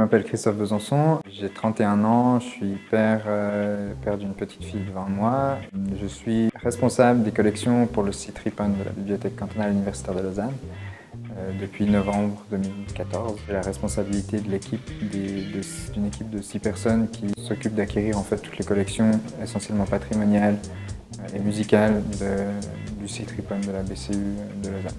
Je m'appelle Christophe Besançon, j'ai 31 ans, je suis père d'une petite fille de 20 mois. Je suis responsable des collections pour le site RIPON de la Bibliothèque cantonale universitaire de Lausanne depuis novembre 2014. J'ai la responsabilité de d'une équipe de 6 personnes qui s'occupent d'acquérir en fait toutes les collections essentiellement patrimoniales et musicales du site RIPON de la BCU de Lausanne.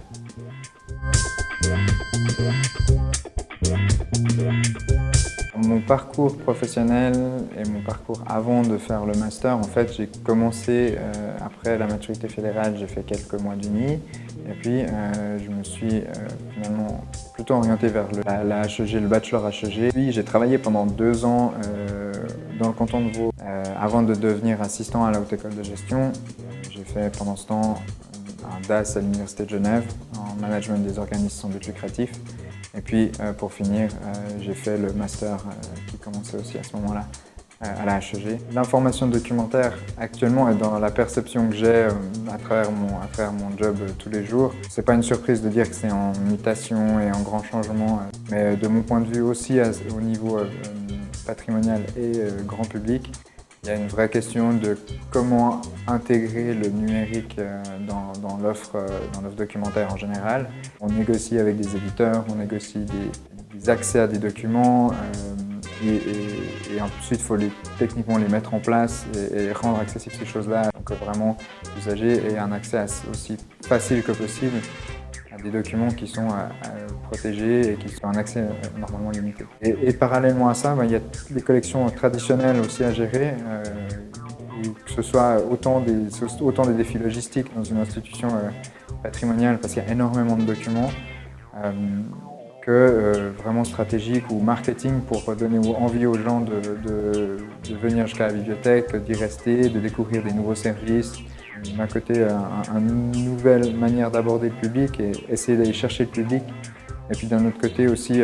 Mon parcours professionnel et mon parcours avant de faire le master, en fait, j'ai commencé après la maturité fédérale, j'ai fait quelques mois d'Uni et puis je me suis finalement plutôt orienté vers la HEG, le bachelor HEG. Puis j'ai travaillé pendant 2 ans dans le canton de Vaud avant de devenir assistant à la Haute École de Gestion. J'ai fait pendant ce temps un DAS à l'Université de Genève en management des organismes sans but lucratif. Et puis, pour finir, j'ai fait le master qui commençait aussi à ce moment-là à la HEG. L'information documentaire, actuellement, est dans la perception que j'ai à travers mon job tous les jours. C'est pas une surprise de dire que c'est en mutation et en grand changement, mais de mon point de vue aussi, au niveau patrimonial et grand public, il y a une vraie question de comment intégrer le numérique dans l'offre documentaire en général. On négocie avec des éditeurs, on négocie des accès à des documents et ensuite il faut techniquement les mettre en place et rendre accessibles ces choses-là. Donc vraiment l'usager ait un accès aussi facile que possible à des documents qui sont protégés et qui sont un accès normalement limité. Et parallèlement à ça, il y a les collections traditionnelles aussi à gérer, que ce soit autant des défis logistiques dans une institution patrimoniale, parce qu'il y a énormément de documents, que vraiment stratégique ou marketing pour donner envie aux gens de venir jusqu'à la bibliothèque, d'y rester, de découvrir des nouveaux services. D'un côté, une nouvelle manière d'aborder le public et essayer d'aller chercher le public. Et puis d'un autre côté aussi,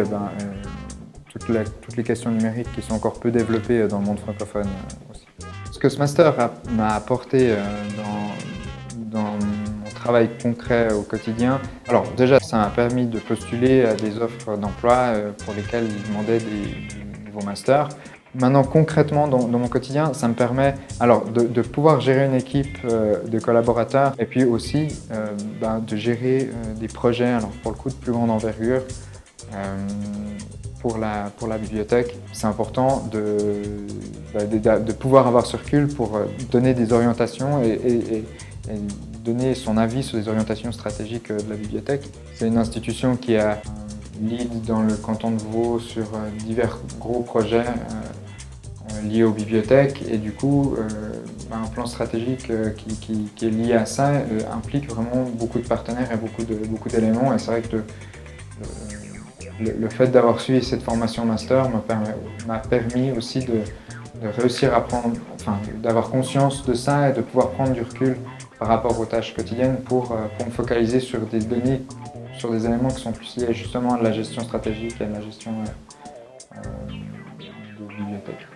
toutes les questions numériques qui sont encore peu développées dans le monde francophone aussi. Ce que ce master m'a apporté dans mon travail concret au quotidien, alors déjà ça m'a permis de postuler à des offres d'emploi pour lesquelles ils demandaient des nouveaux masters. Maintenant, concrètement, dans mon quotidien, ça me permet alors, de pouvoir gérer une équipe de collaborateurs et puis aussi de gérer des projets, alors pour le coup de plus grande envergure, pour la bibliothèque. C'est important de pouvoir avoir ce recul pour donner des orientations et donner son avis sur les orientations stratégiques de la bibliothèque. C'est une institution qui a lead dans le canton de Vaud sur divers gros projets liés aux bibliothèques et du coup un plan stratégique qui est lié à ça implique vraiment beaucoup de partenaires et beaucoup d'éléments et c'est vrai que le fait d'avoir suivi cette formation master m'a permis aussi de réussir à d'avoir conscience de ça et de pouvoir prendre du recul par rapport aux tâches quotidiennes pour me focaliser sur des données, sur des éléments qui sont plus liés justement à la gestion stratégique et à la gestion de bibliothèque.